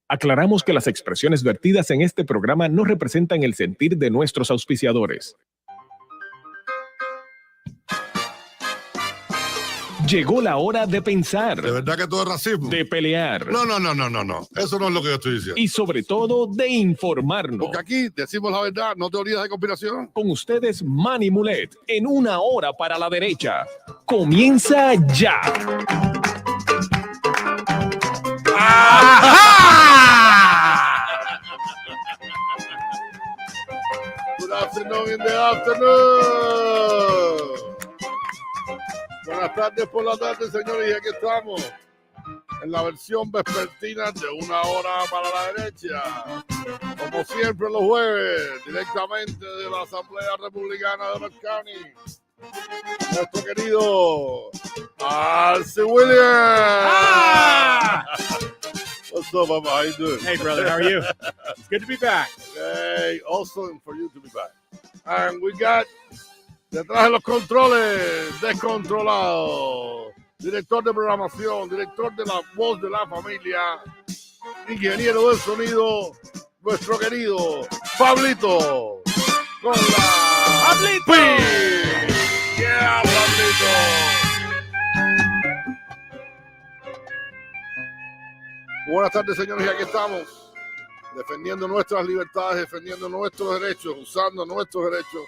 Aclaramos que las expresiones vertidas en este programa no representan el sentir de nuestros auspiciadores. Llegó la hora de pensar. ¿De verdad que todo es racismo? De pelear. No. Eso no es lo que yo estoy diciendo. Y sobre todo, de informarnos. Porque aquí decimos la verdad, no teorías de conspiración. Con ustedes, Manny Mulet, en una hora para la derecha. Comienza ya. Good afternoon in the afternoon. Buenas tardes por la tarde, señores, y aquí estamos en la versión vespertina de una hora para la derecha. Como siempre los jueves, directamente de la Asamblea Republicana de los County. Nuestro querido Arce Williams. What's up, Papa? How you doing? Hey, brother. How are you? It's good to be back. Hey, awesome for you to be back. And we got detrás de los controles, descontrolado, director de programación, director de la voz de la familia, ingeniero del sonido, nuestro querido Pablito. Con la ¡Pablito! Yeah, Pablito. Buenas tardes, señores, y aquí estamos defendiendo nuestras libertades, defendiendo nuestros derechos, usando nuestros derechos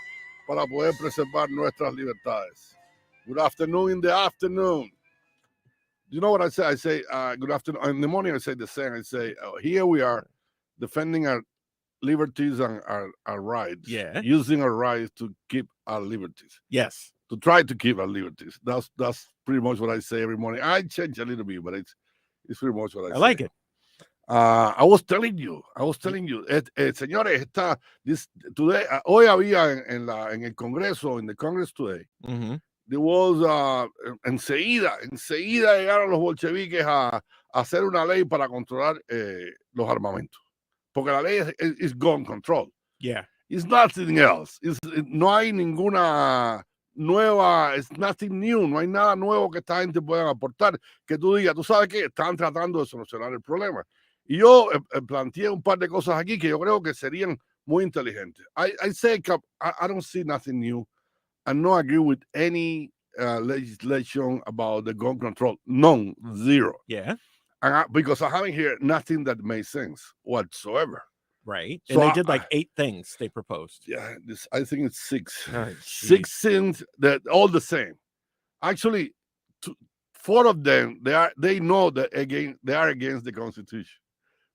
para poder preservar nuestras libertades. Good afternoon in the afternoon. You know what I say? I say good afternoon. In the morning, I say the same. I say, here we are defending our liberties and our rights. Yeah. Using our rights to keep our liberties. Yes. To try to keep our liberties. That's pretty much what I say every morning. I change a little bit, but it's pretty much what I say. I like it. I was telling you, señores, today, hoy había en el Congreso, in the Congress today, there was, enseguida llegaron los bolcheviques a hacer una ley para controlar los armamentos. Porque la ley es gun control. Yeah. It's nothing else. No hay ninguna nueva, it's nothing new, no hay nada nuevo que esta gente pueda aportar, que tú digas, tú sabes que están tratando de solucionar el problema. Y yo planteé un par de cosas aquí que yo creo que serían muy inteligentes. I say I don't see nothing new. I don't agree with any legislation about the gun control. None, zero. Yeah. Because I haven't heard nothing that makes sense whatsoever. Right. So And they did like 8 things they proposed. Yeah, I think it's 6. Oh, 6 things that all the same. Actually, 4 of them, they know that they are against the Constitution.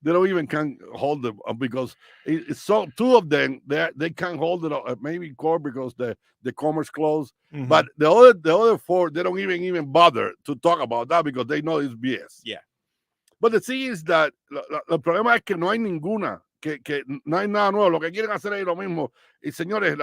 They don't even can hold them because it's so 2 of them they can't hold it maybe in court because the commerce closed. Mm-hmm. But the other 4 they don't even bother to talk about that because they know it's BS. Yeah. But the thing is that el problema es que no hay ninguna, que no hay nada nuevo. Lo que quieren hacer es lo mismo. Y señores,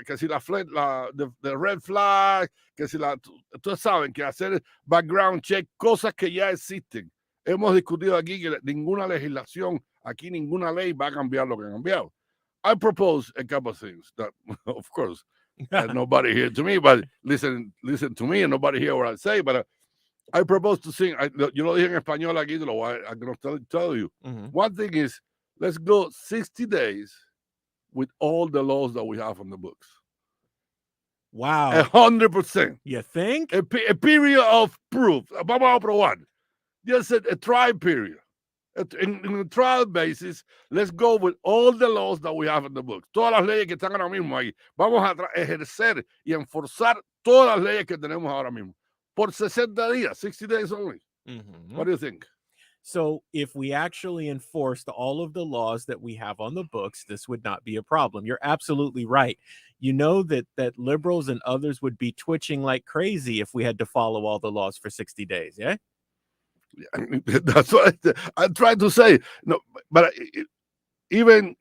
que si the red flag, que si ustedes saben que hacer background check, cosas que ya existen. Hemos discutido aquí que ninguna legislación, aquí ninguna ley va a cambiar lo que ha cambiado. I propose a couple of things that, of course, nobody here to me, but listen to me and nobody hear what I say, but I propose to sing, yo lo dije en español aquí, I'm going to tell you. Mm-hmm. One thing is, let's go 60 days with all the laws that we have on the books. Wow. 100%. You think? A period of proof. Vamos a probar. Just a trial period. In a trial basis, let's go with all the laws that we have in the books. Todas las leyes que están ahora mismo ahí. Vamos a ejercer y enforzar todas las leyes que tenemos ahora mismo. Por 60 días, 60 days only. Mm-hmm. What do you think? So if we actually enforced all of the laws that we have on the books, this would not be a problem. You're absolutely right. You know that liberals and others would be twitching like crazy if we had to follow all the laws for 60 days, yeah? That's what I tried to say. No, but even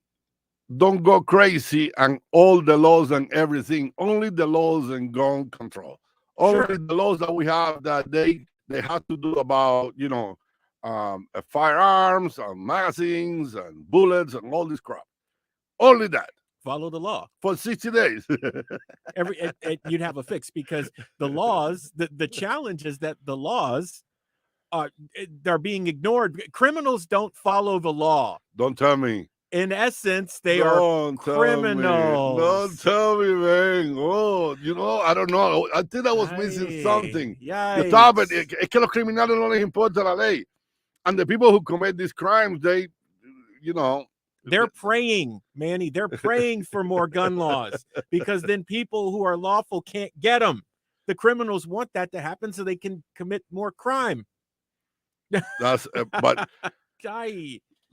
don't go crazy and all the laws and everything. Only the laws and gun control. Only the laws that we have that they have to do about, firearms and magazines and bullets and all this crap. Only that. Follow the law for 60 days. You'd have a fix because the laws, the challenge is that the laws they're being ignored. Criminals don't follow the law. Don't tell me. In essence, they are criminals. Don't tell me, man. Oh, I don't know. I think I was missing something. The topic es que los criminales no les importa la ley. And the people who commit these crimes, they, they're praying, Manny. They're praying for more gun laws because then people who are lawful can't get them. The criminals want that to happen so they can commit more crime. That's but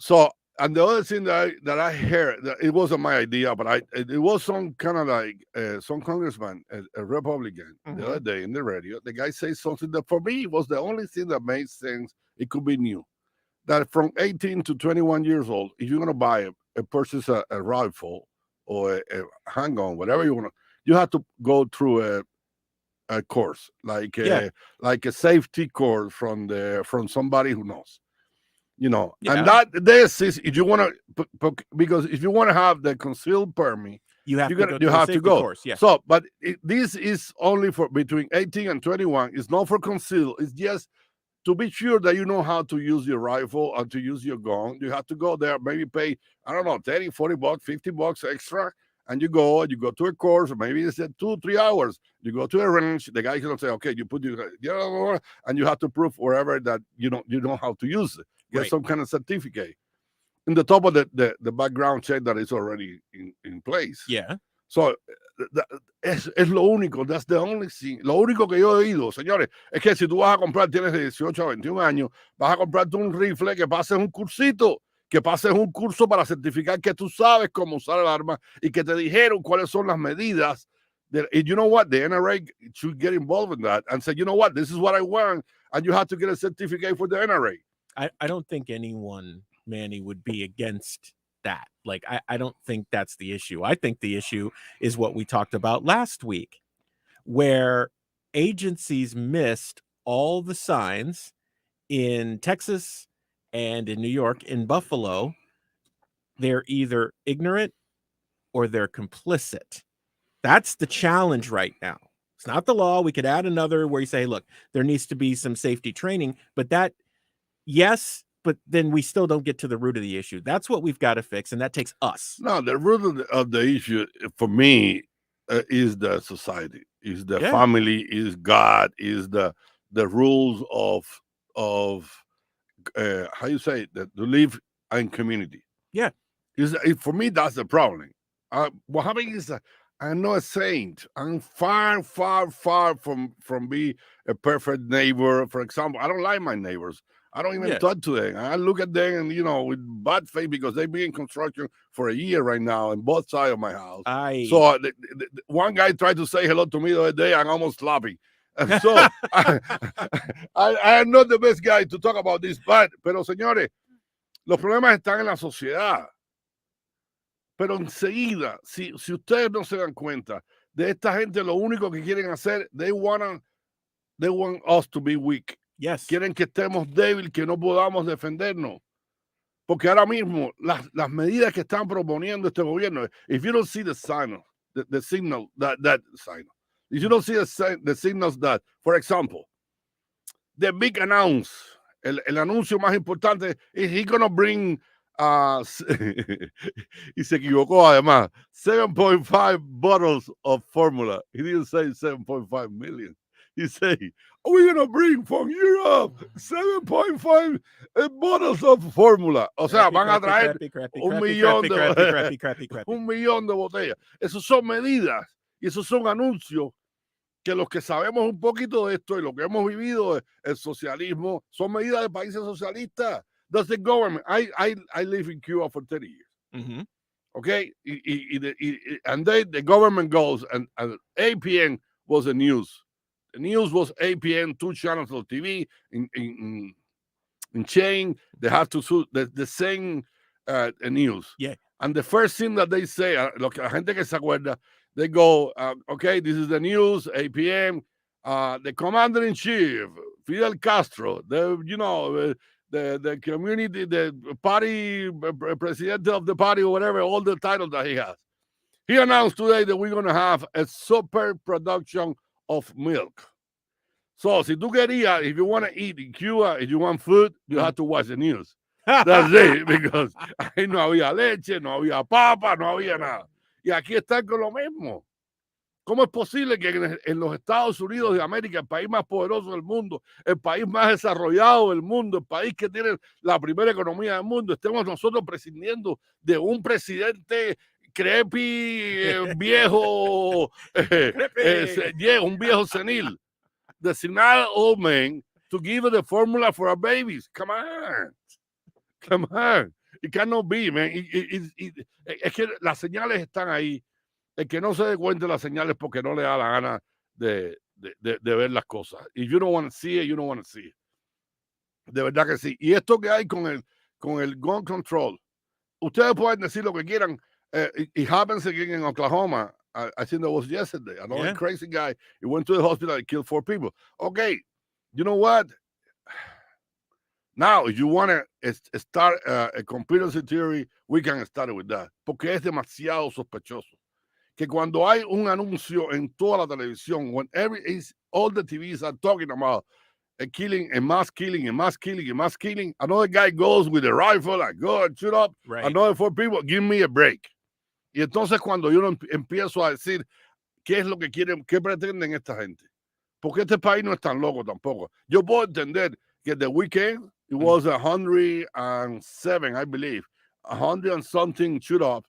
so. And the other thing that I heard, it wasn't my idea, but it was some kind of like some congressman, a Republican, the other day in the radio. The guy says something that for me was the only thing that made sense. It could be new. That from 18 to 21 years old, if you're going to purchase a rifle or a handgun, whatever you want to, you have to go through a course, like a safety course from somebody who knows. And that this is if you want to, because if you want to have the concealed permit, you have to go. Course, yeah. So, but this is only for between 18 and 21. It's not for conceal. It's just to be sure that you know how to use your rifle and to use your gun. You have to go there, maybe pay, I don't know, $30, $40, $50 extra. And you go to a course, or maybe it's 2-3 hours. You go to a range. The guy can say, okay, you put your, and you have to prove wherever that you know how to use it. Get some kind of certificate in the top of the background check that is already in place. Yeah. So es lo único, that's the only thing. Lo único que yo he oído, señores, es que si tú vas a comprar, tienes de 18 a 21 años, vas a comprarte un rifle, que pases un cursito, que pases un curso para certificar que tú sabes cómo usar el arma y que te dijeron cuáles son las medidas. You know what? The NRA should get involved in that and say, you know what? This is what I want. And you have to get a certificate for the NRA. I don't think anyone, Manny, would be against that. Like, I don't think that's the issue. I think the issue is what we talked about last week, where agencies missed all the signs in Texas and in New York, in Buffalo. They're either ignorant or they're complicit. That's the challenge right now. It's not the law. We could add another where you say, look, there needs to be some safety training, but that, yes, but then we still don't get to the root of the issue. That's what we've got to fix, and that takes us. No, the root of the issue for me is the society, is the family, is God, is the rules of how you say that to live in community. Yeah, for me that's the problem. What happened is that I'm not a saint. I'm far from being a perfect neighbor. For example, I don't like my neighbors. I don't even talk to them. I look at them and, with bad faith because they've been in construction for a year right now on both sides of my house. So one guy tried to say hello to me the other day. I'm almost sloppy. And so I am not the best guy to talk about this, pero señores, los problemas están en la sociedad. Pero enseguida, si ustedes no se dan cuenta de esta gente, lo único que quieren hacer, they want us to be weak. Yes. Quieren que estemos débiles, que no podamos defendernos. Porque ahora mismo, las medidas que están proponiendo este gobierno, if you don't see the signal, the signal, that signal, if you don't see the signals that, for example, the big el anuncio más importante is he gonna bring, y se equivocó además, 7.5 bottles of formula. He didn't say 7.5 million. He said, we're going to bring from Europe 7.5 bottles of formula. O sea, van a traer un millón de botellas. Esas son medidas y esos son anuncios que los que sabemos un poquito de esto y lo que hemos vivido el socialismo son medidas de países socialistas. That's the government. I live in Cuba for 30 years. Mm-hmm. Okay? And the government goes, and APN was the news. The news was APN, 2 channels of TV in chain. They have to sue the same news. Yeah. And the first thing that they say, la gente que se acuerda, they go, okay, this is the news, APN, the commander-in-chief, Fidel Castro, the community, the party, president of the party, or whatever, all the titles that he has. He announced today that we're going to have a super production of milk. So, si tú querías, if you want to eat in Cuba, if you want food, you have to watch the news. That's it, because ahí no había leche, no había papa, no había nada. Y aquí están con lo mismo. ¿Cómo es posible que en los Estados Unidos de América, el país más poderoso del mundo, el país más desarrollado del mundo, el país que tiene la primera economía del mundo, estemos nosotros prescindiendo de un presidente viejo, un viejo senil, the senile old man, to give the formula for our babies? Come on. It cannot be, man. Es que las señales están ahí. El que no se dé cuenta de las señales porque no le da la gana de ver las cosas. If you don't want to see it, you don't want to see it. De verdad que sí. Y esto que hay con el gun control, ustedes pueden decir lo que quieran. It happens again in Oklahoma. I think that was yesterday. Another crazy guy. He went to the hospital and killed 4 people. Okay, you know what? Now, if you want to start a conspiracy theory, we can start with that. Porque es demasiado sospechoso. Que cuando hay un anuncio en toda la televisión, when all the TVs are talking about a killing, a mass killing, another guy goes with a rifle and go and shoot up another 4 people, give me a break. Y entonces cuando yo empiezo a decir qué es lo que quieren, qué pretenden esta gente, porque este país no es tan loco tampoco. Yo puedo entender que the weekend, it was 107, I believe, 100 and something shoot up.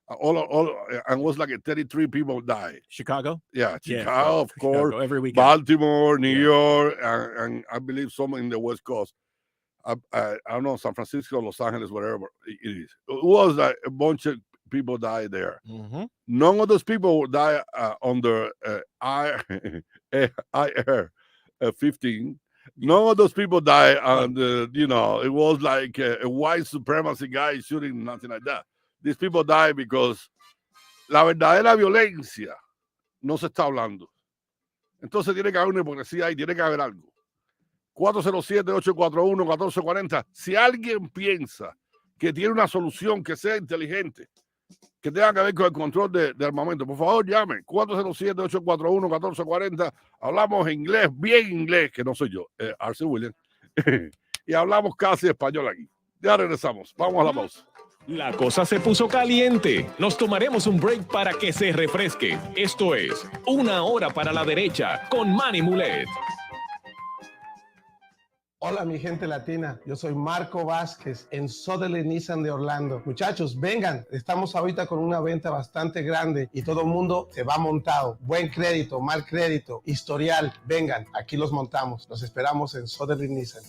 And was like 33 people died. Chicago? Yeah, Chicago, of course. Chicago, every weekend. Baltimore, New York, and I believe some in the West Coast. I don't know, San Francisco, Los Angeles, whatever it is. It was like a bunch of people died there. Mm-hmm. None of those people died under IR 15. None of those people died on it was like a white supremacy guy shooting, nothing like that. These people die because la verdadera violencia no se está hablando. Entonces tiene que haber una hipocresía y tiene que haber algo. 407-841-1440. Si alguien piensa que tiene una solución que sea inteligente, que tenga que ver con el control de armamento, por favor llame. 407-841-1440. Hablamos inglés, bien inglés, que no soy yo, Arce Williams. Y hablamos casi español aquí. Ya regresamos. Vamos a la pausa. La cosa se puso caliente. Nos tomaremos un break para que se refresque. Esto es Una Hora para la Derecha con Manny Mulet. Hola mi gente latina, yo soy Marco Vázquez en Soderly Nissan de Orlando. Muchachos, vengan, estamos ahorita con una venta bastante grande y todo el mundo se va montado. Buen crédito, mal crédito, historial, vengan, aquí los montamos. Los esperamos en Soderly Nissan.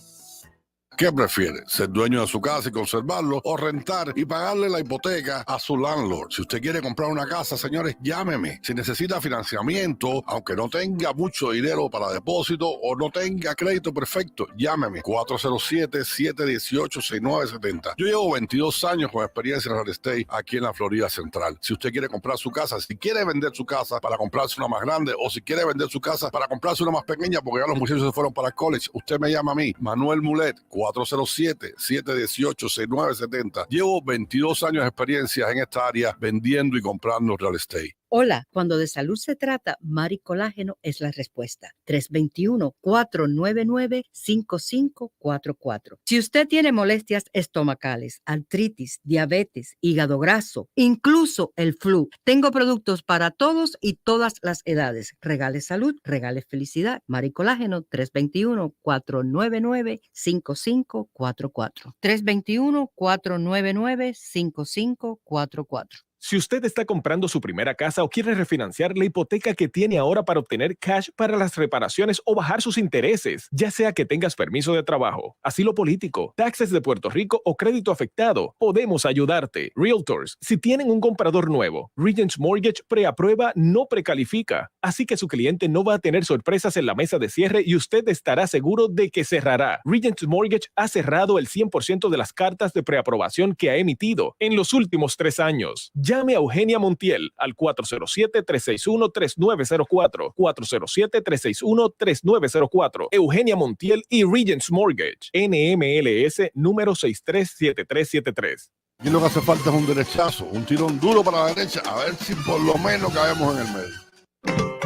¿Qué prefiere? ¿Ser dueño de su casa y conservarlo o rentar y pagarle la hipoteca a su landlord? Si usted quiere comprar una casa, señores, llámeme. Si necesita financiamiento, aunque no tenga mucho dinero para depósito o no tenga crédito perfecto, llámeme. 407-718-6970. Yo llevo 22 años con experiencia en real estate aquí en la Florida Central. Si usted quiere comprar su casa, si quiere vender su casa para comprarse una más grande o si quiere vender su casa para comprarse una más pequeña porque ya los muchachos se fueron para el college, usted me llama a mí, Manuel Mulet, 407-718-6970. Llevo 22 años de experiencia en esta área vendiendo y comprando real estate. Hola, cuando de salud se trata, Mari Colágeno es la respuesta. 321-499-5544. Si usted tiene molestias estomacales, artritis, diabetes, hígado graso, incluso el flu, tengo productos para todos y todas las edades. Regale salud, regale felicidad. Mari Colágeno, 321-499-5544. 321-499-5544. Si usted está comprando su primera casa o quiere refinanciar la hipoteca que tiene ahora para obtener cash para las reparaciones o bajar sus intereses, ya sea que tengas permiso de trabajo, asilo político, taxes de Puerto Rico o crédito afectado, podemos ayudarte. Realtors, si tienen un comprador nuevo, Regents Mortgage preaprueba no precalifica, así que su cliente no va a tener sorpresas en la mesa de cierre y usted estará seguro de que cerrará. Regents Mortgage ha cerrado el 100% de las cartas de preaprobación que ha emitido en los últimos 3 años. Llame a Eugenia Montiel al 407-361-3904. 407-361-3904. Eugenia Montiel y Regents Mortgage. NMLS número 637373. Y lo que hace falta es un derechazo, un tirón duro para la derecha, a ver si por lo menos caemos en el medio.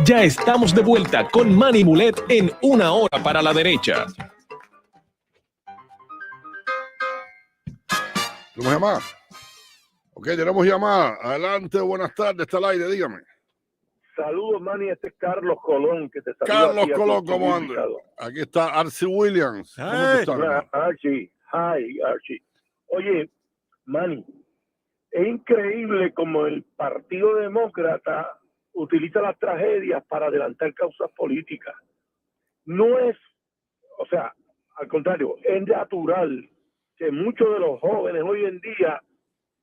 Ya estamos de vuelta con Manny Mulet en Una Hora para la Derecha. ¿Tenemos llamada? Ok, tenemos llamada. Adelante, buenas tardes, está al aire, dígame. Saludos, Manny, este es Carlos Colón, que te saluda. Carlos aquí a Colón, tu ¿cómo anda? invitado. Aquí está Arce Williams. ¿Cómo tú estás, hermano? Archie, hi, Archie. Oye, Manny, es increíble como el Partido Demócrata utiliza las tragedias para adelantar causas políticas. No es, o sea, al contrario, es natural que muchos de los jóvenes hoy en día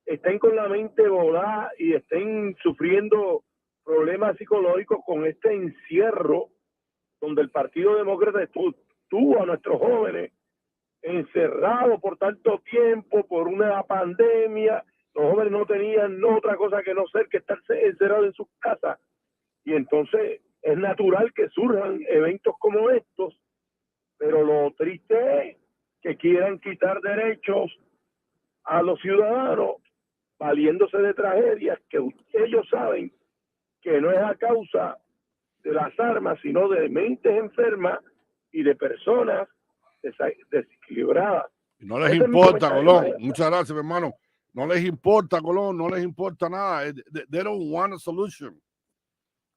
estén con la mente volada y estén sufriendo problemas psicológicos con este encierro donde el Partido Demócrata tuvo a nuestros jóvenes encerrados por tanto tiempo, por una pandemia. Los jóvenes no tenían otra cosa que no ser que estarse encerrados en sus casas. Y entonces es natural que surjan eventos como estos, pero lo triste es que quieran quitar derechos a los ciudadanos valiéndose de tragedias que ellos saben que no es a causa de las armas, sino de mentes enfermas y de personas desequilibradas. No les importa, Colón. Muchas gracias, mi hermano. No les importa, Colón. No les importa nada. They don't want a solution.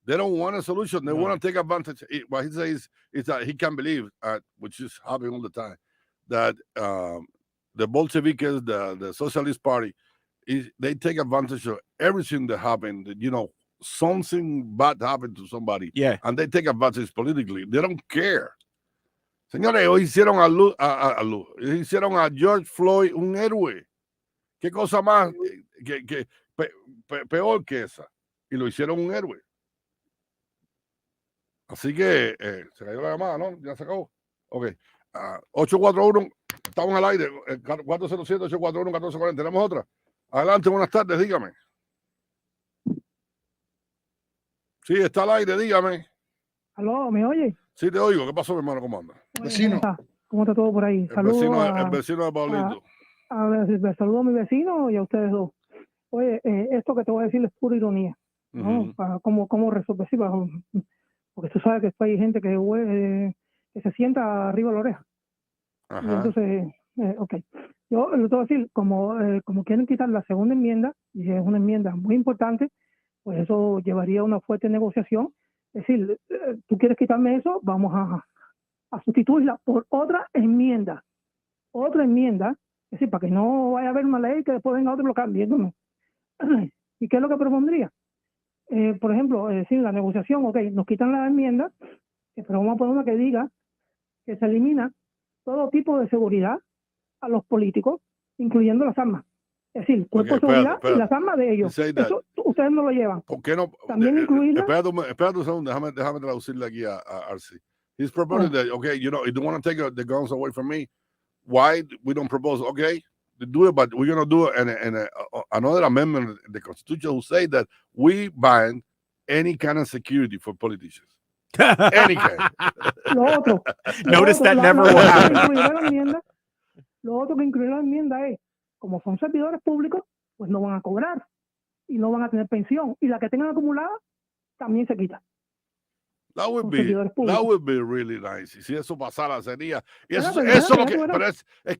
They don't want a solution. They want to take advantage. What he says is that he can't believe, which is happening all the time, that the Bolsheviks, the Socialist Party, they take advantage of everything that happened. You know, something bad happened to somebody, and they take advantage politically. They don't care. Señores, hoy hicieron hicieron a George Floyd un héroe. ¿Qué cosa más peor que esa? Y lo hicieron un héroe. Así que se cayó la llamada, ¿no? Ya se acabó. Ok. 841, estamos al aire. 407-841-1440. Tenemos otra. Adelante, buenas tardes, dígame. Sí, está al aire, dígame. ¿Aló, me oye? Sí, te oigo. ¿Qué pasó, mi hermano? ¿Cómo anda? Vecino. ¿Cómo está todo por ahí? El vecino de Pablito. Saludo a mi vecino y a ustedes dos. Oye, esto que te voy a decir es pura ironía, ¿no? Para cómo resolver, sí, porque tú sabes que después hay gente que se sienta arriba de la oreja. Ajá. Y entonces, ok. Yo le voy a decir, como quieren quitar la segunda enmienda, y es una enmienda muy importante, pues eso llevaría a una fuerte negociación. Es decir, tú quieres quitarme eso, vamos a sustituirla por otra enmienda. Otra enmienda, es decir, para que no vaya a haber una ley que después venga otro y lo cambie. ¿No? ¿Y qué es lo que propondría? Por ejemplo, decir la negociación, ok, nos quitan la enmienda, pero vamos a poner una que diga que se elimina todo tipo de seguridad a los políticos, incluyendo las armas. Es decir, cuerpo de seguridad y las armas de ellos. Eso ustedes no lo llevan. ¿Por qué no? También incluirla. Espérate un segundo, déjame traducirle aquí a Arce. He's proposing that, okay, you know, you don't want to take the guns away from me. Why we don't propose, okay, to do it, but we're going to do it in another amendment of the Constitution who say that we ban any kind of security for politicians. Any kind. Notice that never will happen. Lo otro que incluye la enmienda es, como son servidores públicos, pues no van a cobrar y no van a tener pensión. Y la que tengan acumulada también se quita. That would be really nice. Y si eso pasara, sería. Y es que eso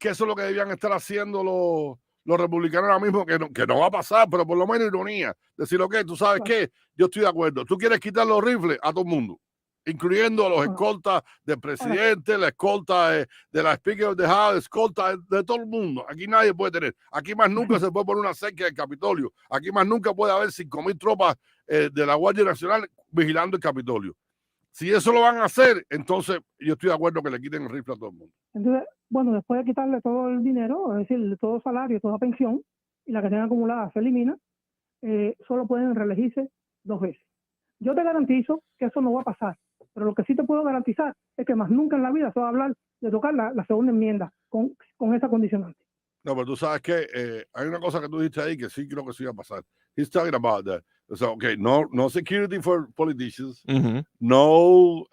es lo que debían estar haciendo los republicanos ahora mismo, que no va a pasar, pero por lo menos ironía. Decir, ok, tú sabes qué, yo estoy de acuerdo. Tú quieres quitar los rifles a todo el mundo, incluyendo a los escoltas del presidente, la escolta de la Speaker of the House, escolta de todo el mundo. Aquí nadie puede tener. Aquí más nunca se puede poner una cerca del Capitolio. Aquí más nunca puede haber 5,000 tropas de la Guardia Nacional vigilando el Capitolio. Si eso lo van a hacer, entonces yo estoy de acuerdo que le quiten el rifle a todo el mundo. Entonces, bueno, después de quitarle todo el dinero, es decir, todo salario, toda pensión, y la que tenga acumulada se elimina, solo pueden reelegirse 2 veces. Yo te garantizo que eso no va a pasar, pero lo que sí te puedo garantizar es que más nunca en la vida se va a hablar de tocar la segunda enmienda con esa condicionante. No, pero tú sabes que hay una cosa que tú dijiste ahí que sí creo que sí va a pasar. He's talking about that. So, okay, no security for politicians. No,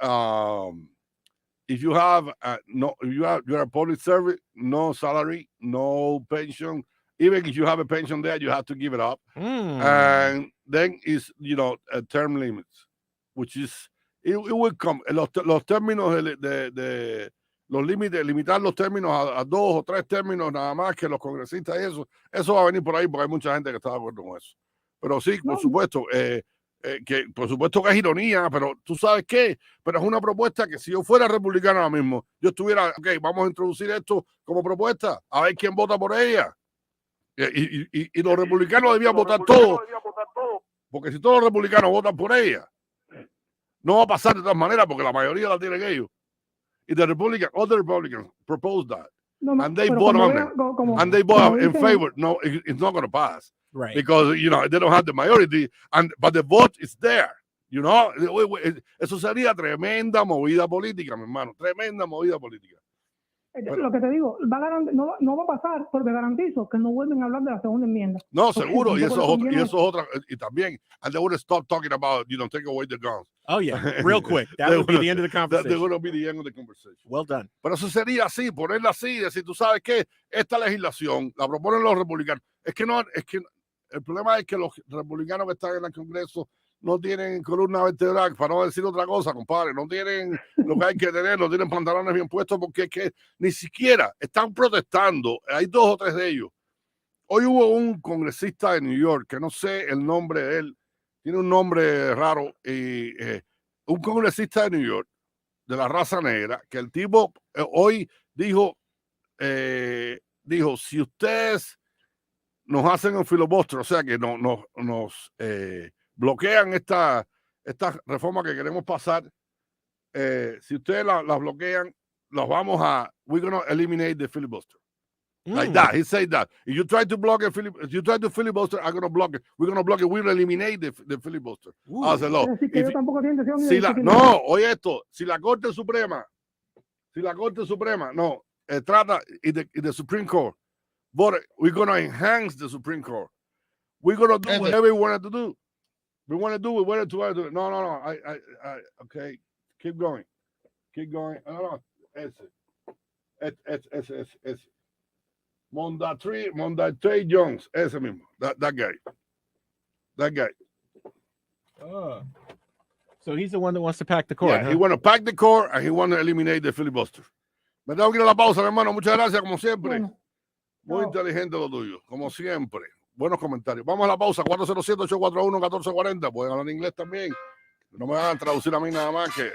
if you have you're a public servant, no salary, no pension. Even if you have a pension there, you have to give it up. And then is term limits. which is, it will come, los términos de los límites, limitar los términos a 2 o 3 términos nada más que los congresistas y eso va a venir por ahí porque hay mucha gente que está de acuerdo con eso. Pero sí, por supuesto, por supuesto que es ironía, pero tú sabes qué, pero es una propuesta que si yo fuera republicano ahora mismo, yo estuviera, ok, vamos a introducir esto como propuesta, a ver quién vota por ella. Y los republicanos debían votar todos, porque si todos los republicanos votan por ella, no va a pasar de todas maneras porque la mayoría la tienen ellos. Y other Republicans proposed that. And they vote on it. And they vote in favor. No, it's not going to pass. Right. Because, they don't have the majority. But the vote is there. Eso sería tremenda movida política, mi hermano. Tremenda movida política. Lo que te digo, no va a pasar, porque garantizo que no vuelven a hablar de la segunda enmienda. No, seguro, y eso es otra, y también, and they would stop talking about, take away the guns. Oh yeah, real quick. That would be the end of the conversation. That would be the end of the conversation. Well done. Pero eso sería así, ponerla así, decir, tú sabes qué, esta legislación la proponen los republicanos. Es que el problema es que los republicanos que están en el Congreso no tienen columna vertebral, para no decir otra cosa, compadre, no tienen lo que hay que tener, no tienen pantalones bien puestos, porque es que ni siquiera están protestando. Hay 2 o 3 de ellos. Hoy hubo un congresista de New York, que no sé el nombre de él, tiene un nombre raro, y un congresista de New York, de la raza negra, que el tipo hoy dijo, si ustedes nos hacen un filibuster, o sea que nos bloquean esta reforma que queremos pasar, si ustedes la bloquean, we're going to eliminate the filibuster. Like that, he said that. If you try to block it, if you try to filibuster, I'm going to block it. We're going to block it. We'll eliminate the filibuster. Oye esto, si la Corte Suprema, trata, y the Supreme Court, but we're going to enhance the Supreme Court. We're going to do whatever we wanted to do. We want to do it. No. Okay, keep going. No. Ese. Mondatrey Jones, ese mismo. That guy. So he's the one that wants to pack the court. Yeah, he want to pack the court and he want to eliminate the filibuster. Me tengo que ir a la pausa, hermano. Muchas gracias, como siempre. Muy inteligente lo tuyo, como siempre. Buenos comentarios. Vamos a la pausa. 407-841-1440. Pueden hablar en inglés también. No me van a traducir a mí nada más, que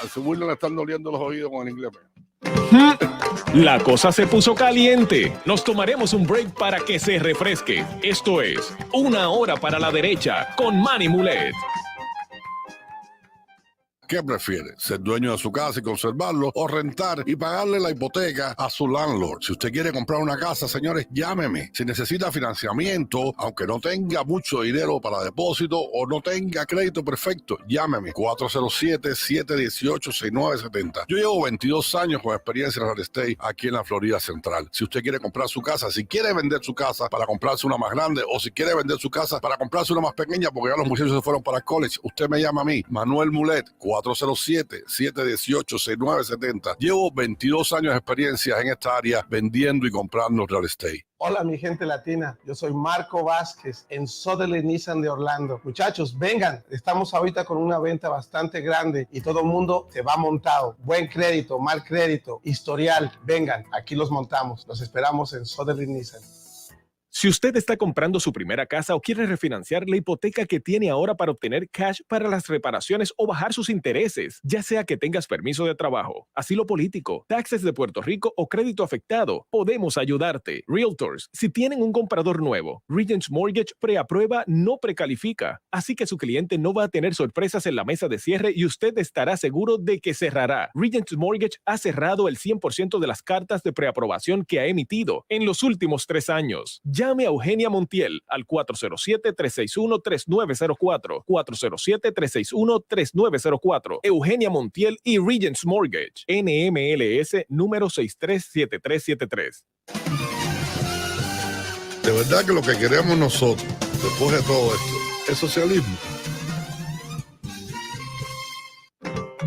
al subirle le están doliendo los oídos con el inglés. La cosa se puso caliente. Nos tomaremos un break para que se refresque. Esto es Una Hora para la Derecha con Manny Mulet. ¿Qué prefiere? ¿Ser dueño de su casa y conservarlo o rentar y pagarle la hipoteca a su landlord? Si usted quiere comprar una casa, señores, llámeme. Si necesita financiamiento, aunque no tenga mucho dinero para depósito o no tenga crédito perfecto, llámeme. 407-718-6970. Yo llevo 22 años con experiencia en real estate aquí en la Florida Central. Si usted quiere comprar su casa, si quiere vender su casa para comprarse una más grande o si quiere vender su casa para comprarse una más pequeña porque ya los muchachos se fueron para el college, usted me llama a mí, Manuel Mulet, 407-718-6970. Llevo 22 años de experiencia en esta área vendiendo y comprando real estate. Hola mi gente latina, yo soy Marco Vázquez en Southerly Nissan de Orlando. Muchachos, vengan, estamos ahorita con una venta bastante grande y todo el mundo se va montado. Buen crédito, mal crédito, historial, vengan, aquí los montamos. Los esperamos en Southerly Nissan. Si usted está comprando su primera casa o quiere refinanciar la hipoteca que tiene ahora para obtener cash para las reparaciones o bajar sus intereses, ya sea que tengas permiso de trabajo, asilo político, taxes de Puerto Rico o crédito afectado, podemos ayudarte. Realtors, si tienen un comprador nuevo, Regents Mortgage preaprueba no precalifica, así que su cliente no va a tener sorpresas en la mesa de cierre y usted estará seguro de que cerrará. Regents Mortgage ha cerrado el 100% de las cartas de preaprobación que ha emitido en los últimos 3 años. Llame a Eugenia Montiel al 407-361-3904. 407-361-3904. Eugenia Montiel y Regents Mortgage. NMLS número 637373. De verdad que lo que queremos nosotros, después de todo esto, es socialismo.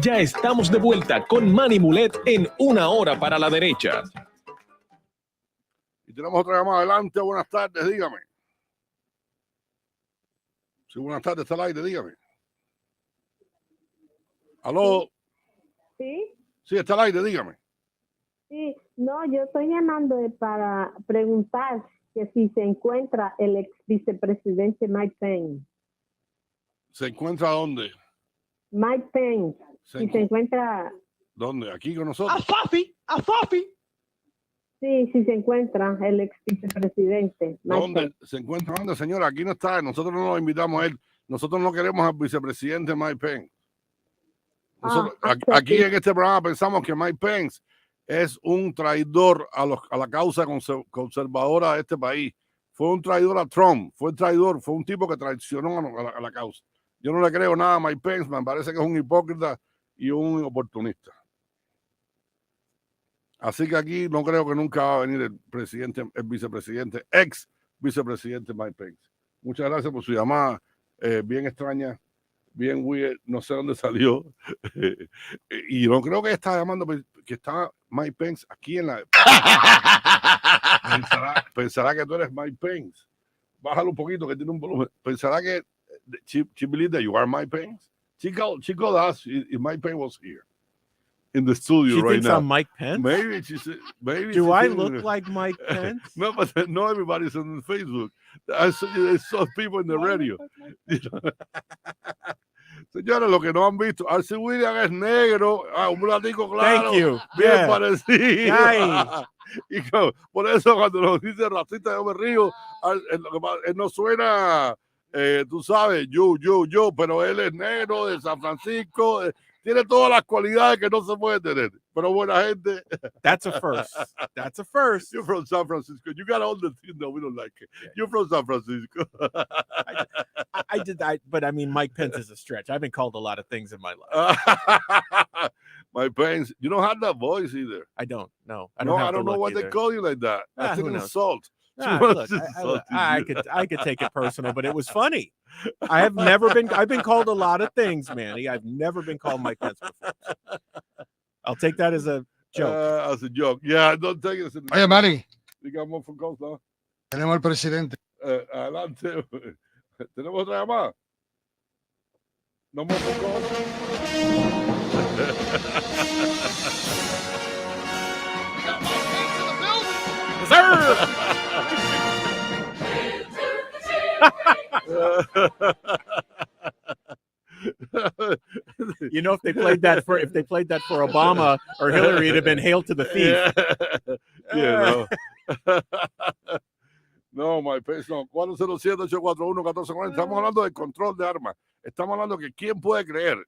Ya estamos de vuelta con Manny Mulet en Una Hora para la Derecha. Y tenemos otra llamada adelante. Buenas tardes, dígame. Sí, buenas tardes, está al aire, dígame. Aló. Sí, Sí, está al aire, dígame. sí. No, yo estoy llamando para preguntar que si se encuentra el ex vicepresidente Mike Pence. ¿Se encuentra dónde? Mike Pence. Si se encuentra. ¿Dónde? ¿Aquí con nosotros? Sí, si se encuentra el ex vicepresidente. Mike ¿Dónde? Pence. ¿Se encuentra dónde, señora? Aquí no está. Nosotros no lo invitamos a él. Nosotros no queremos al vicepresidente Mike Pence. Nosotros, aquí sí. en este programa pensamos que Mike Pence es un traidor a la causa conservadora de este país. Fue un traidor a Trump, fue un tipo que traicionó a la causa. Yo no le creo nada a Mike Pence, me parece que es un hipócrita y un oportunista. Así que aquí no creo que nunca va a venir el vicepresidente, ex vicepresidente Mike Pence. Muchas gracias por su llamada, bien extraña, bien weird, no sé dónde salió. Y no creo que está llamando, que está Mike Pence aquí en la... pensará que tú eres Mike Pence. Bájalo un poquito, que tiene un volumen. Pensará que she believes that you are Mike Pence. She called us if Mike Pence was here in the studio She right thinks now. I'm Mike Pence? Maybe she said, maybe. Do I look like Mike Pence? No, but no, everybody's on Facebook. I saw people in the radio. Señores, lo que no han visto, Arce William es negro, un platico claro, Thank you. bien Yeah. parecido. Ay. Y por eso cuando nos dice racista yo me río, él no suena, tú sabes, yo, pero él es negro de San Francisco, tiene todas las cualidades que no se puede tener, pero buena gente. That's a first. That's a first. You're from San Francisco. You got all the things that we don't like. You're from San Francisco. But I mean, Mike Pence is a stretch. I've been called a lot of things in my life. Mike Pence, you don't have that voice either. I don't. No, I don't know why they call you like that. That's an insult. Look, I could take it personal, but it was funny. I've been called a lot of things, Manny. I've never been called Mike Pence before. I'll take that as a joke. As a joke. Yeah, don't take it as a Oye, Mari, digamos for cause, ¿no? tenemos al presidente. Adelante. ¿Tenemos otra llamada? No more for You know, if they played that for Obama or Hillary, it'd have been hail to the thief. Yeah, no, Mike Pence, no. 407-841-1440. Estamos hablando del control de armas. Estamos hablando que ¿quién puede creer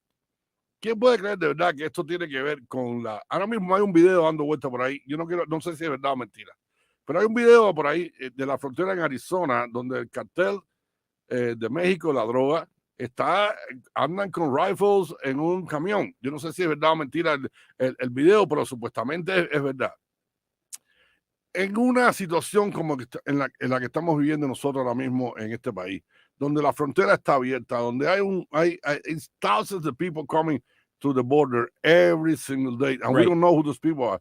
de verdad que esto tiene que ver con la... Ahora mismo hay un video dando vuelta por ahí. Yo no sé si es verdad o mentira. Pero hay un video por ahí de la frontera en Arizona donde el cartel de México, la droga, andan con rifles en un camión. Yo no sé si es verdad o mentira el video, pero supuestamente es verdad. En una situación como en la que estamos viviendo nosotros ahora mismo en este país, donde la frontera está abierta, donde hay thousands of people coming to the border every single day, and we don't know who those people are.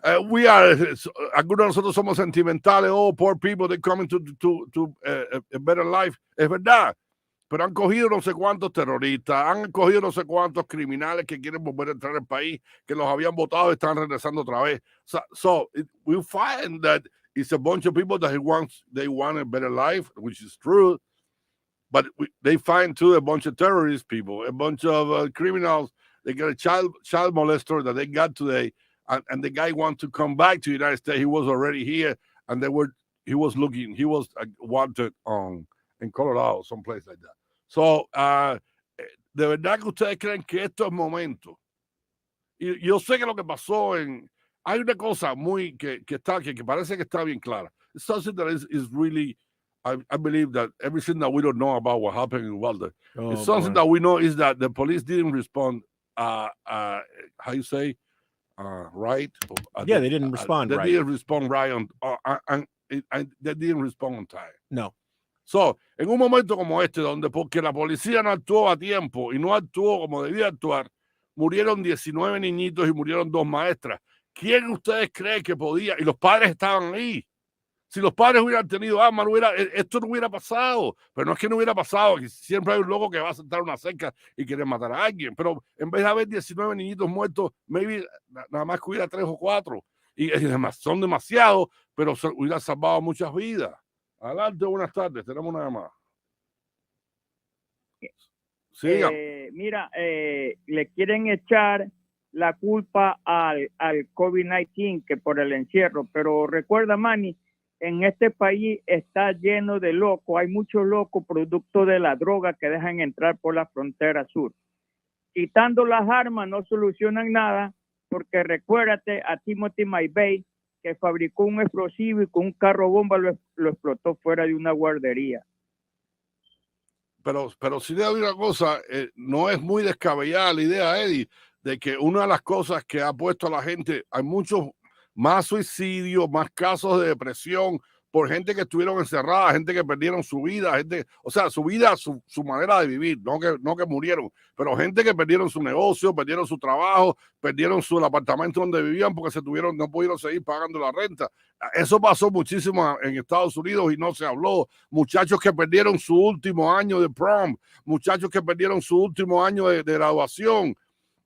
Algunos de nosotros somos sentimentales. Oh, poor people, they're coming to a better life. Es verdad, pero han cogido no sé cuántos terroristas, han cogido no sé cuántos criminales que quieren volver a entrar al país, que los habían votado y están regresando otra vez. So we find that it's a bunch of people that they want a better life, which is true, but they find too a bunch of terrorist people, a bunch of criminals. They got a child molester that they got today, and the guy wants to come back to the United States. He was already here, and he was wanted in Colorado, someplace like that. So, de verdad que ustedes creen que esto es momento. Y yo sé que lo que pasó hay una cosa muy que parece que está bien clara. It's something that is really, I believe that everything that we don't know about what happened in Uvalde, it's something that we know is that the police didn't respond, how you say, right? Yeah, they didn't respond right. They didn't respond right and they didn't respond on time. No. So, en un momento como este, donde porque la policía no actuó a tiempo y no actuó como debía actuar, murieron 19 niñitos y murieron 2 maestras. ¿Quién ustedes creen que podía? Y los padres estaban ahí. Si los padres hubieran tenido armas, esto no hubiera pasado. Pero no es que no hubiera pasado, que siempre hay un loco que va a saltar una cerca y quiere matar a alguien. Pero en vez de haber 19 niñitos muertos, maybe nada más que hubiera 3 o 4. Y son demasiados, pero hubiera salvado muchas vidas. Adelante, buenas tardes. Tenemos una llamada. Sí, mira, le quieren echar la culpa al COVID-19 que por el encierro, pero recuerda, Manny, en este país está lleno de locos, hay muchos locos producto de la droga que dejan entrar por la frontera sur. Quitando las armas no solucionan nada, porque recuérdate a Timothy McVeigh, que fabricó un explosivo y con un carro bomba lo explotó fuera de una guardería. Pero si le doy una cosa, no es muy descabellada la idea, Eddie, de que una de las cosas que ha puesto a la gente, hay muchos más suicidios, más casos de depresión por gente que estuvieron encerradas, gente que perdieron su vida, su vida, su manera de vivir, no que murieron, pero gente que perdieron su negocio, perdieron su trabajo, perdieron el apartamento donde vivían porque no pudieron seguir pagando la renta. Eso pasó muchísimo en Estados Unidos y no se habló. Muchachos que perdieron su último año de prom, muchachos que perdieron su último año de graduación,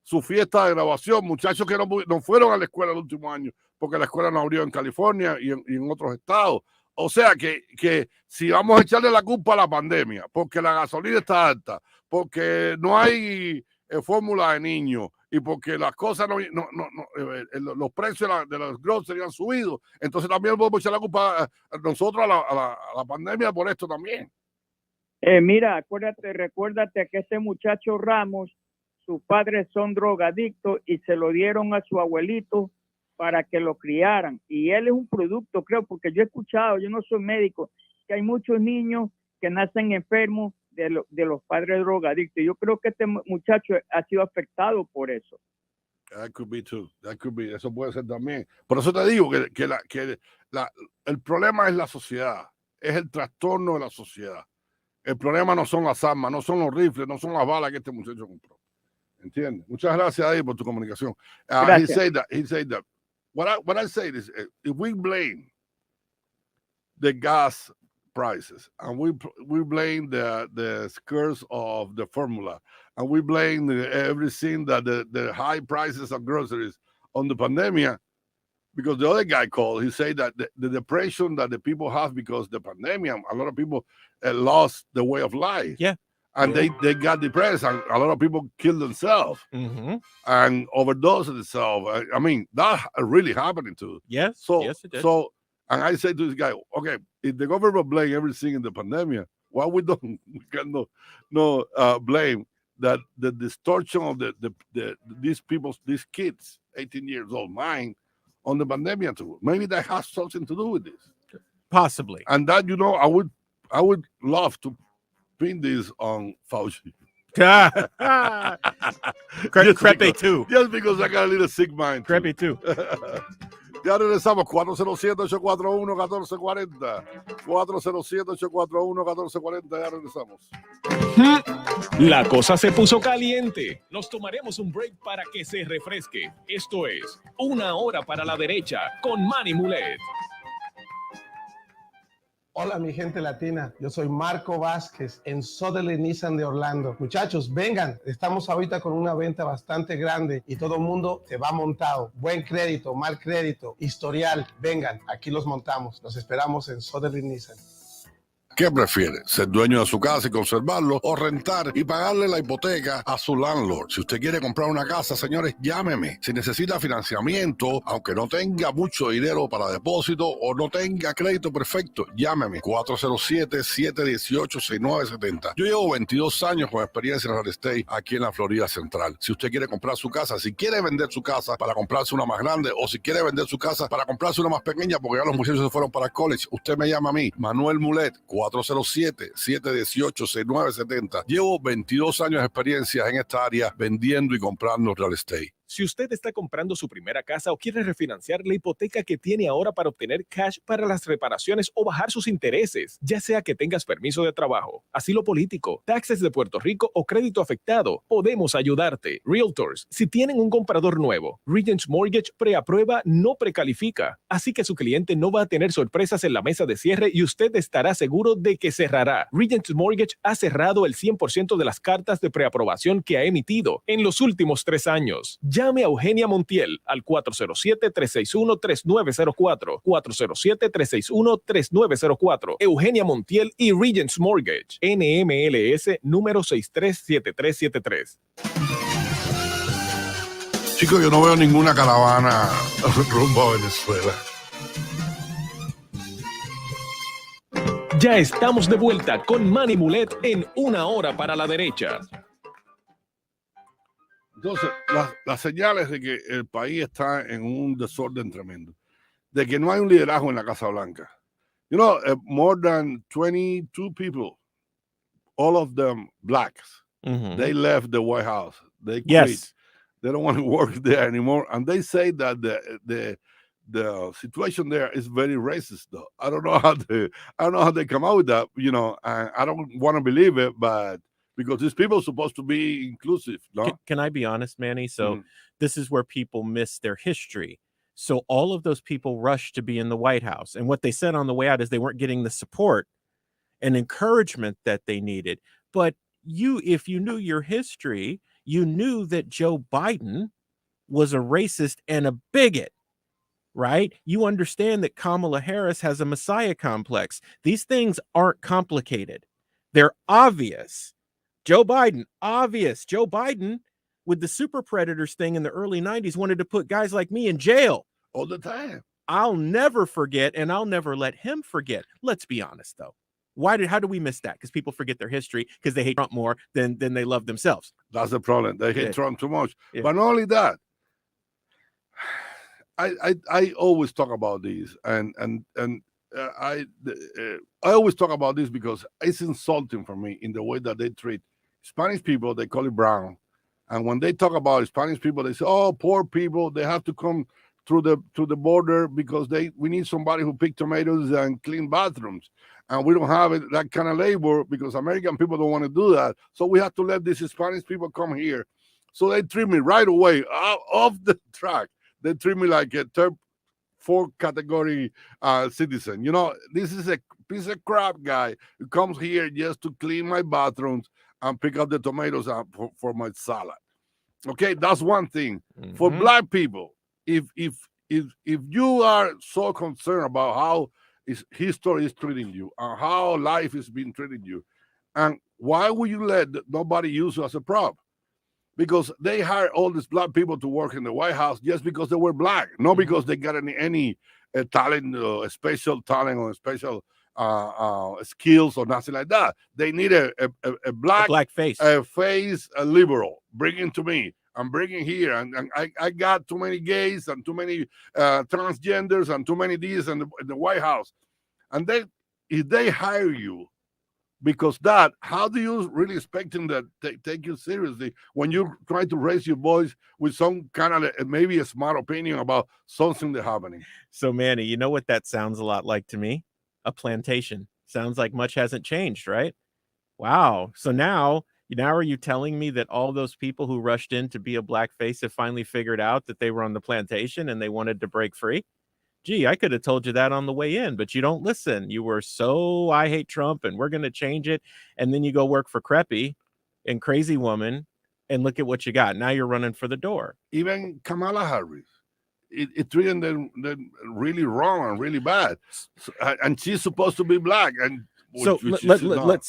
su fiesta de graduación, muchachos que no fueron a la escuela el último año porque la escuela no abrió en California y en otros estados. O sea que si vamos a echarle la culpa a la pandemia, porque la gasolina está alta, porque no hay fórmula de niños y porque las cosas los precios de los groceries han subido, entonces también podemos echar la culpa a nosotros a la pandemia por esto también. Mira, recuérdate que ese muchacho Ramos, sus padres son drogadictos y se lo dieron a su abuelito para que lo criaran. Y él es un producto, creo, porque yo he escuchado, yo no soy médico, que hay muchos niños que nacen enfermos de los padres drogadictos. Yo creo que este muchacho ha sido afectado por eso. That could be too. That could be. Eso puede ser también. Por eso te digo que el problema es la sociedad, es el trastorno de la sociedad. El problema no son las armas, no son los rifles, no son las balas que este muchacho compró. ¿Entiendes? Muchas gracias ahí por tu comunicación. He said that. What I say is, if we blame the gas prices and we blame the curse of the formula and we blame everything that the high prices of groceries on the pandemic, because the other guy called, he said that the depression that the people have because the pandemic, a lot of people lost the way of life. Yeah. And they got depressed, and a lot of people killed themselves and overdosed themselves. I mean, that really happening too. Yes. Yes, it did. So, and I said to this guy, okay, if the government blame everything in the pandemic, why we can blame that the distortion of these kids, 18 years old, mine, on the pandemic too? Maybe that has something to do with this. Possibly. And that, I would love to pin this on Fauci. Crepe too. Just because I got a little sick mind. Crepe too. Ya regresamos, 407-841-1440. 407-841-1440, ya regresamos. La cosa se puso caliente. Nos tomaremos un break para que se refresque. Esto es Una Hora para la Derecha con Manny Mulet. Hola mi gente latina, yo soy Marco Vázquez en Soderly Nissan de Orlando. Muchachos, vengan, estamos ahorita con una venta bastante grande y todo el mundo se va montado. Buen crédito, mal crédito, historial, vengan, aquí los montamos. Los esperamos en Soderly Nissan. ¿Qué prefiere? ¿Ser dueño de su casa y conservarlo o rentar y pagarle la hipoteca a su landlord? Si usted quiere comprar una casa, señores, llámeme. Si necesita financiamiento, aunque no tenga mucho dinero para depósito o no tenga crédito perfecto, llámeme. 407-718-6970. Yo llevo 22 años con experiencia en real estate aquí en la Florida Central. Si usted quiere comprar su casa, si quiere vender su casa para comprarse una más grande o si quiere vender su casa para comprarse una más pequeña porque ya los muchachos se fueron para el college, usted me llama a mí, Manuel Mulet, 407-718-6970. Llevo 22 años de experiencia en esta área vendiendo y comprando real estate. Si usted está comprando su primera casa o quiere refinanciar la hipoteca que tiene ahora para obtener cash para las reparaciones o bajar sus intereses, ya sea que tengas permiso de trabajo, asilo político, taxes de Puerto Rico o crédito afectado, podemos ayudarte. Realtors, si tienen un comprador nuevo, Regents Mortgage preaprueba no precalifica, así que su cliente no va a tener sorpresas en la mesa de cierre y usted estará seguro de que cerrará. Regents Mortgage ha cerrado el 100% de las cartas de preaprobación que ha emitido en los últimos 3 años. Llame a Eugenia Montiel al 407-361-3904, 407-361-3904. Eugenia Montiel y Regents Mortgage, NMLS número 637373. Chicos, yo no veo ninguna caravana rumbo a Venezuela. Ya estamos de vuelta con Manny Mulet en Una Hora para la Derecha. Entonces, las señales de que el país está en un desorden tremendo, de que no hay un liderazgo en la Casa Blanca. You know, more than 22 people, all of them blacks, they left the White House. They quit. Yes. They don't want to work there anymore. And they say that the situation there is very racist, though. I don't know how they come out with that, you know, and I don't want to believe it, but because these people are supposed to be inclusive, no? Can I be honest, Manny? So this is where people miss their history. So all of those people rushed to be in the White House. And what they said on the way out is they weren't getting the support and encouragement that they needed. But if you knew your history, you knew that Joe Biden was a racist and a bigot, right? You understand that Kamala Harris has a Messiah complex. These things aren't complicated. They're obvious. Joe Biden, obvious. Joe Biden, with the super predators thing in the early 90s, wanted to put guys like me in jail. All the time. I'll never forget, and I'll never let him forget. Let's be honest, though. How do we miss that? Because people forget their history because they hate Trump more than they love themselves. That's the problem. They hate Trump too much. Yeah. But not only that, I always talk about this, and I always talk about this because it's insulting for me in the way that they treat Spanish people. They call it brown, and when they talk about Spanish people, they say, "Oh, poor people. They have to come through the border because we need somebody who pick tomatoes and clean bathrooms, and we don't have that kind of labor because American people don't want to do that. So we have to let these Spanish people come here." So they treat me right away off the track. They treat me like a fourth category citizen. You know, this is a piece of crap guy who comes here just to clean my bathrooms and pick up the tomatoes for my salad. Okay, that's one thing. For black people, if you are so concerned about how history is treating you and how life is being treating you, and why would you let nobody use you as a prop? Because they hired all these black people to work in the White House just because they were black, not because they got any talent, special talent or special skills or nothing like that. They need a black face, a liberal. Bring him to me. I'm bringing here, and I got too many gays and too many transgenders and too many these in the White House. And if they hire you because that, how do you really expect them to take you seriously when you try to raise your voice with some kind of maybe a smart opinion about something that's happening? So, Manny, you know what that sounds a lot like to me? A plantation. Sounds like much hasn't changed, right? Wow. So now are you telling me that all those people who rushed in to be a blackface have finally figured out that they were on the plantation and they wanted to break free? Gee, I could have told you that on the way in, but you don't listen. You were so, I hate Trump and we're going to change it. And then you go work for Creppy and Crazy Woman and look at what you got. Now you're running for the door. Even Kamala Harris, it treated them really wrong and really bad. So, and she's supposed to be black. And so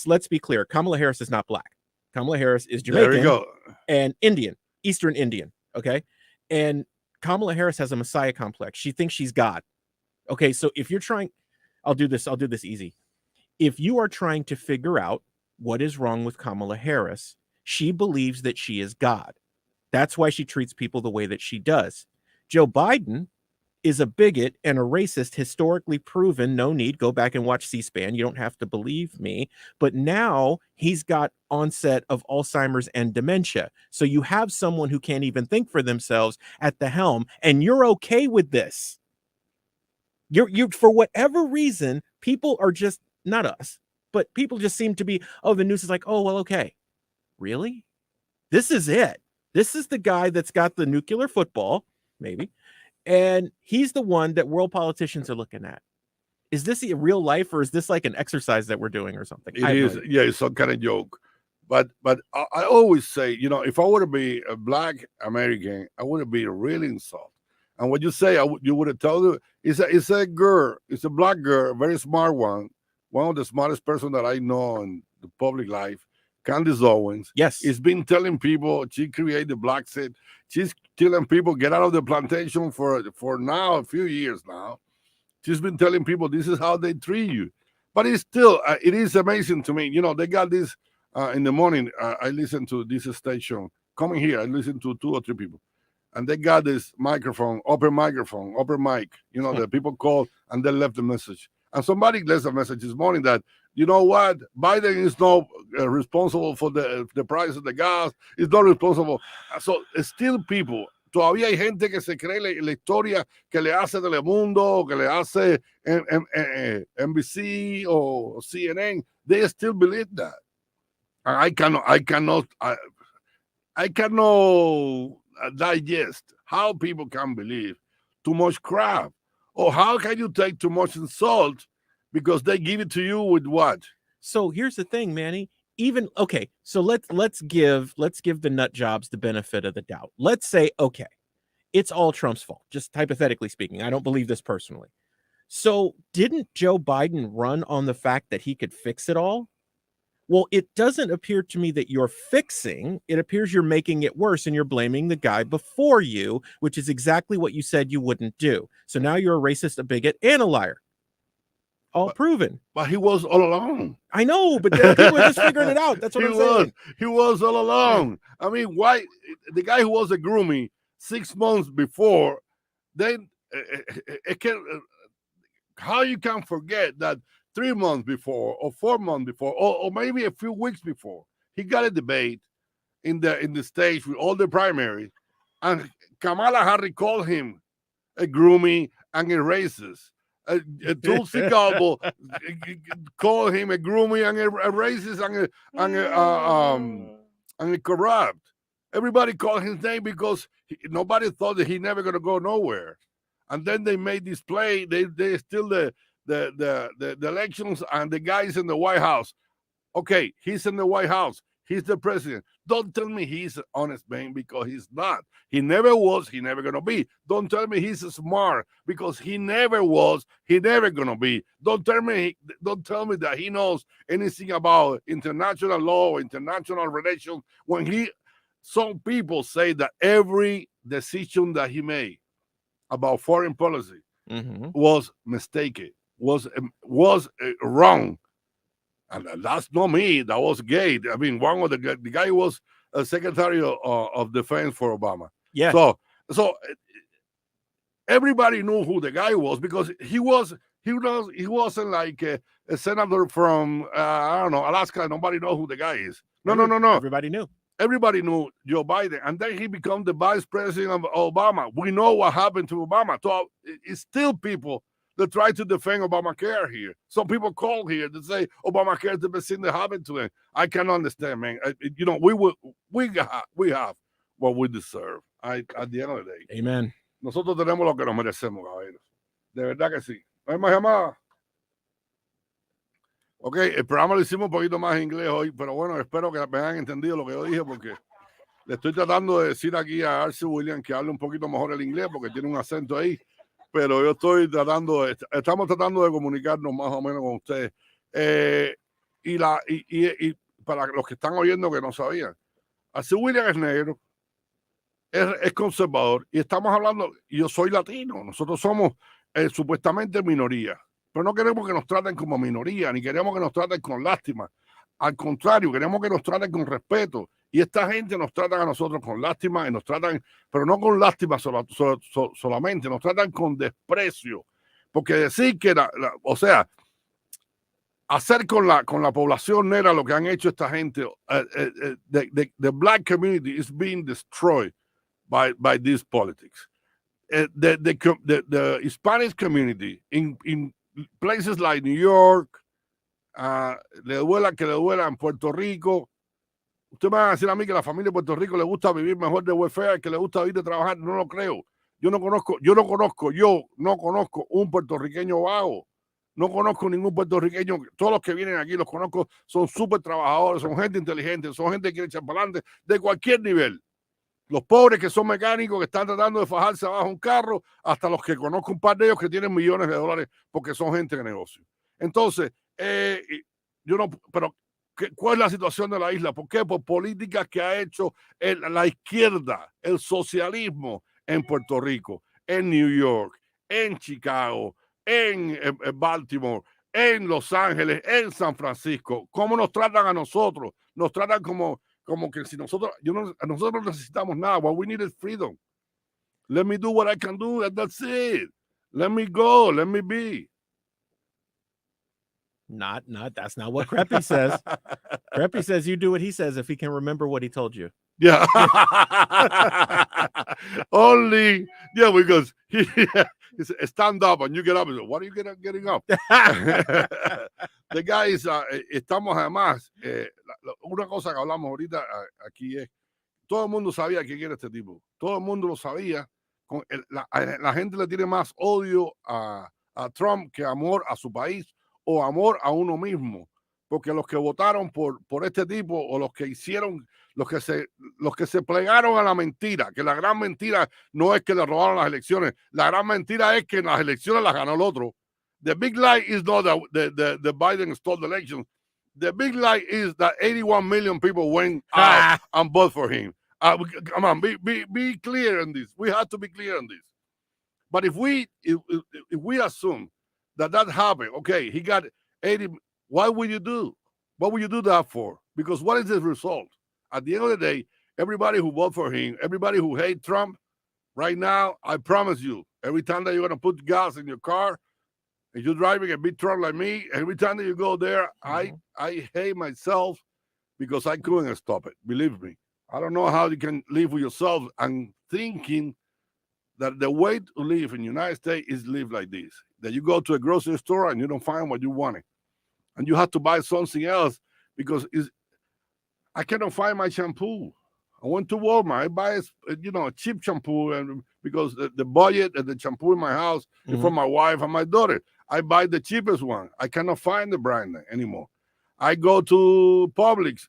let's be clear. Kamala Harris is not black. Kamala Harris is Jamaican there we go. And Indian, Eastern Indian. Okay. And Kamala Harris has a Messiah complex. She thinks she's God. Okay, so if you're trying, I'll do this easy. If you are trying to figure out what is wrong with Kamala Harris, she believes that she is God. That's why she treats people the way that she does. Joe Biden is a bigot and a racist, historically proven. No need, go back and watch C-SPAN. You don't have to believe me. But now he's got onset of Alzheimer's and dementia. So you have someone who can't even think for themselves at the helm, and you're okay with this. You're for whatever reason, people are just, not us, but people just seem to be, oh, the news is like, oh, well, okay. Really? This is it. This is the guy that's got the nuclear football, maybe. And he's the one that world politicians are looking at. Is this a real life, or is this like an exercise that we're doing or something? It is, yeah, it's some kind of joke. But I always say, you know, if I were to be a Black American, I would be really insulted. And what you say, you would have told her, it's a girl, it's a Black girl, a very smart one of the smartest person that I know in the public life, Candace Owens. Yes. It's been telling people, she created the Black Set. She's telling people, get out of the plantation for now, a few years now. She's been telling people this is how they treat you. But it's still, it is amazing to me. You know, they got this in the morning. I listen to this station. Coming here, I listen to 2 or 3 people. And they got this microphone, open mic. You know, the people call and they left the message. And somebody left a message this morning that, you know what, Biden is not responsible for the price of the gas. He's not responsible. So still people, todavía hay gente que se cree la historia que le hace Telemundo, que le hace NBC or CNN. They still believe that. And I cannot digest how people can believe too much crap, or how can you take too much insult because they give it to you with what? So here's the thing, Manny. Even okay, so let's give the nut jobs the benefit of the doubt. Let's say, okay, it's all Trump's fault, just hypothetically speaking. I don't believe this personally. So didn't Joe Biden run on the fact that he could fix it all? Well, it doesn't appear to me that you're fixing. It appears you're making it worse, and you're blaming the guy before you, which is exactly what you said you wouldn't do. So now you're a racist, a bigot, and a liar. All proven. But he was all along. I know, but people are just figuring it out. That's what I'm saying. He was all along. I mean, why the guy who was a groomie 6 months before, then how you can forget that 3 months before, or 4 months before, or maybe a few weeks before, he got a debate in the stage with all the primaries, and Kamala Harris called him a groomie and a racist. Tulsi Gabbard called him a groomie and a racist and a corrupt. Everybody called his name because nobody thought that he never gonna go nowhere. And then they made this play. They still the elections, and the guy's in the White House. Okay, he's in the White House. He's the president. Don't tell me he's an honest man, because he's not. He never was. He never gonna be. Don't tell me he's smart, because he never was. He never gonna be. Don't tell me that he knows anything about international law, international relations. When some people say that every decision that he made about foreign policy was mistaken, was wrong. And that's not me. That was Gates. I mean, one of the guy who was a Secretary of Defense for Obama. Yeah. So everybody knew who the guy was, because he wasn't like a senator from I don't know, Alaska. Nobody knows who the guy is. No. Everybody knew. Everybody knew Joe Biden, and then he became the vice president of Obama. We know what happened to Obama. So it's still people that try to defend Obamacare here. Some people call here to say Obamacare is the best thing that happened to him. I can't understand, man. You know, we have what we deserve at the end of the day. Amen. Nosotros tenemos lo que nos merecemos, caballeros. De verdad que sí. ¿No hay más llamadas? Ok, el programa lo hicimos un poquito más en inglés hoy, pero bueno, espero que me hayan entendido lo que yo dije, porque le estoy tratando de decir aquí a Arce William que hable un poquito mejor el inglés, porque tiene un acento ahí, pero yo estamos tratando de comunicarnos más o menos con ustedes. Y para los que están oyendo que no sabían, Arce William es negro, es conservador, y estamos hablando, yo soy latino, nosotros somos supuestamente minoría. Pero no queremos que nos traten como minoría, ni queremos que nos traten con lástima. Al contrario, queremos que nos traten con respeto Y esta gente nos tratan a nosotros con lástima y nos tratan, pero no con lástima solamente, nos tratan con desprecio. Porque decir que, o sea, hacer con la población negra lo que han hecho esta gente, the black community is being destroyed by these politics. The Hispanic community in places like New York, le duela que le duela en Puerto Rico. Usted me va a decir a mí que a la familia de Puerto Rico le gusta vivir mejor de welfare, que le gusta vivir de trabajar. No lo creo. Yo no conozco un puertorriqueño vago. No conozco ningún puertorriqueño. Todos los que vienen aquí los conozco, son súper trabajadores, son gente inteligente, son gente que quiere echar para adelante de cualquier nivel. Los pobres que son mecánicos, que están tratando de fajarse abajo un carro, hasta los que conozco un par de ellos que tienen millones de dólares porque son gente de negocio. Entonces, pero ¿cuál es la situación de la isla? ¿Por qué? Por políticas que ha hecho la izquierda, el socialismo en Puerto Rico, en New York, en Chicago, en Baltimore, en Los Ángeles, en San Francisco. ¿Cómo nos tratan a nosotros? Nos tratan como que si nosotros no necesitamos nada. What we need is freedom. Let me do what I can do, and that's it. Let me go, let me be. That's not what Creppy says. Creppy says you do what he says if he can remember what he told you. Yeah. Only, yeah, because he stand up and you get up and say, what are you getting up? The guy is, estamos además, una cosa que hablamos ahorita aquí es, todo el mundo sabía quién era este tipo. Todo el mundo lo sabía. La gente le tiene más odio a Trump que amor a su país o amor a uno mismo, porque los que votaron por este tipo o los que hicieron, los que se plegaron a la mentira, que la gran mentira no es que le robaron las elecciones, la gran mentira es que en las elecciones las ganó el otro. The big lie is not that the Biden stole the election. The big lie is that 81 million people went out and voted for him. Come on, be clear on this. We have to be clear on this. But if we assume that happened, okay, he got 80. What would you do? What would you do that for? Because what is the result? At the end of the day, everybody who voted for him, everybody who hates Trump, right now, I promise you, every time that you're going to put gas in your car, and you're driving a big truck like me, every time that you go there, I hate myself because I couldn't stop it. Believe me. I don't know how you can live with yourself and thinking that the way to live in the United States is live like this. That you go to a grocery store and you don't find what you wanted. And you have to buy something else because I cannot find my shampoo. I went to Walmart. I buy a cheap shampoo, and because the budget and the shampoo in my house is for my wife and my daughter. I buy the cheapest one. I cannot find the brand anymore. I go to Publix.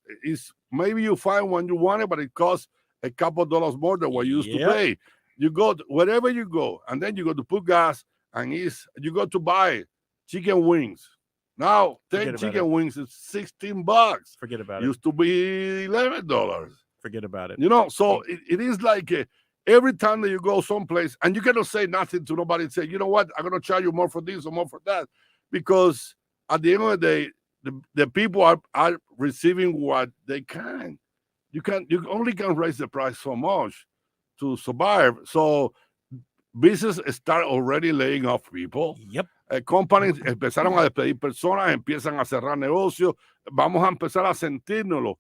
Maybe you find one you want it, but it costs a couple of dollars more than what you used to pay. You go wherever you go, and then you go to put gas, and you go to buy chicken wings. Now, 10 chicken wings is $16. Forget about it. Used to be $11. Forget about it. So it is like every time that you go someplace, and you cannot say nothing to nobody and say, you know what, I'm going to charge you more for this or more for that. Because at the end of the day, the people are receiving what they can. You only can raise the price so much to survive. So business start already laying off people. Yep. Companies empezaron a despedir personas, empiezan a cerrar negocios. Vamos a empezar a sentirnoslo.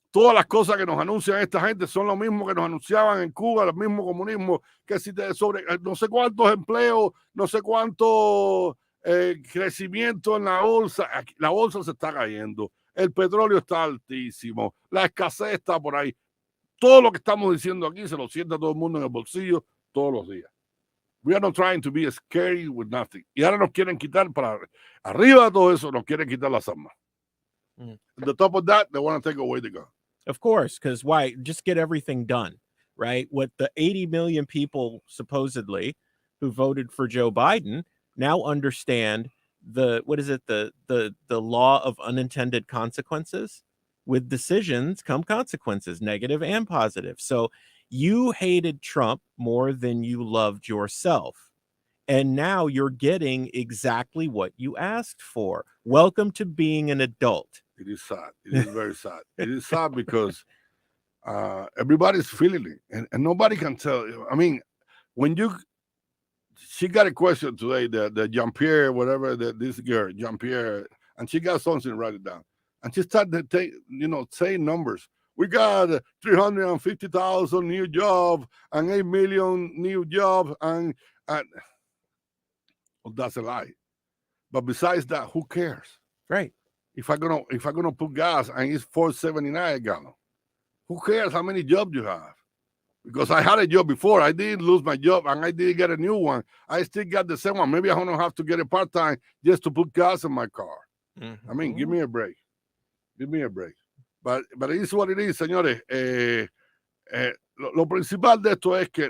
Todas las cosas que nos anuncian esta gente son lo mismo que nos anunciaban en Cuba, el mismo comunismo, que si sobre no sé cuántos empleos, no sé cuánto crecimiento en la bolsa. La bolsa se está cayendo, el petróleo está altísimo, la escasez está por ahí. Todo lo que estamos diciendo aquí se lo sienta todo el mundo en el bolsillo todos los días. We are not trying to be scary with nothing. Y ahora nos quieren quitar para arriba de todo eso, nos quieren quitar las armas. At the top of that, they want to take away the gun. Of course, because why? Just get everything done, right? What the 80 million people supposedly who voted for Joe Biden now understand the law of unintended consequences. With decisions come consequences, negative and positive. So you hated Trump more than you loved yourself. And now you're getting exactly what you asked for. Welcome to being an adult. It is sad. It is very sad. It is sad because everybody's feeling it, and nobody can tell you. I mean, when she got a question today, the Jean-Pierre, whatever, this girl, Jean-Pierre, and she got something, write it down. And she started saying numbers. We got 350,000 new jobs and 8 million new jobs, and well, that's a lie. But besides that, who cares? Right. If I'm gonna put gas and it's $4.79 a gallon, who cares how many jobs you have? Because I had a job before. I didn't lose my job and I didn't get a new one. I still got the same one. Maybe I'm gonna have to get a part-time just to put gas in my car. Mm-hmm. I mean, give me a break. Give me a break. But it is what it is, señores. Lo principal de esto es que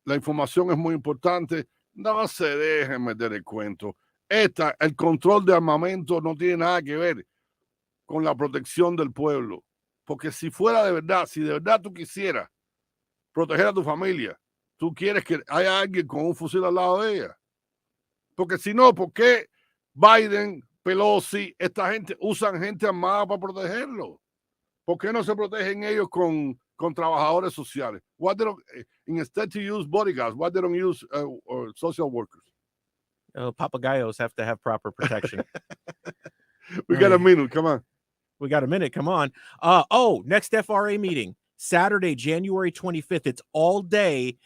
la información es muy importante. No se dejen meter el cuento. El control de armamento no tiene nada que ver con la protección del pueblo. Porque si fuera de verdad, si de verdad tú quisieras proteger a tu familia, tú quieres que haya alguien con un fusil al lado de ella. Porque si no, ¿por qué Biden, Pelosi, esta gente usan gente armada para protegerlo? ¿Por qué no se protegen ellos con trabajadores sociales? Why they don't, instead to use bodyguards, why they don't use social workers? Papagayos have to have proper protection. We got a minute. Come on. We got a minute. Come on. Next FRA meeting, Saturday, January 25th. It's all day.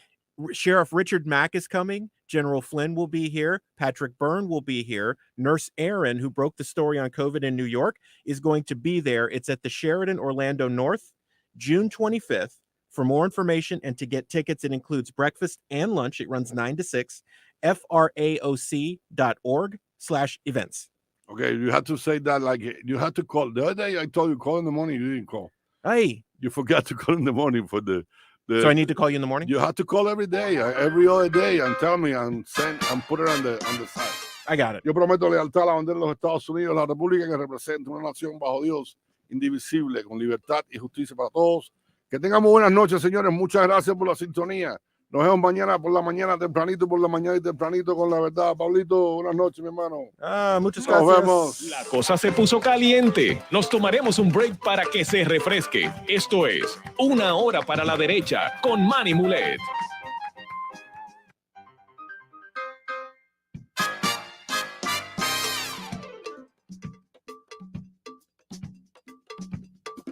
Sheriff Richard Mack is coming. General Flynn will be here. Patrick Byrne will be here. Nurse Aaron, who broke the story on COVID in New York, is going to be there. It's at the Sheraton Orlando North, June 25th. For more information and to get tickets, it includes breakfast and lunch. It runs 9 to 6. FRAOC.org/events. Okay, you have to say that like you have to call. The other day I told you call in the morning, you didn't call. Hey. You forgot to call in the morning for the So I need to call you in the morning? You have to call every day, every other day, and tell me and put it on the side. I got it. Yo prometo lealtad a la bandera de los Estados Unidos, la república que representa una nación bajo Dios, indivisible, con libertad y justicia para todos. Que tengamos buenas noches, señores. Muchas gracias por la sintonía. Nos vemos mañana por la mañana tempranito, por la mañana y tempranito con la verdad. Pablito, buenas noches, mi hermano. Muchas gracias. Nos vemos. La cosa se puso caliente. Nos tomaremos un break para que se refresque. Esto es Una Hora para la Derecha con Manny Mulet.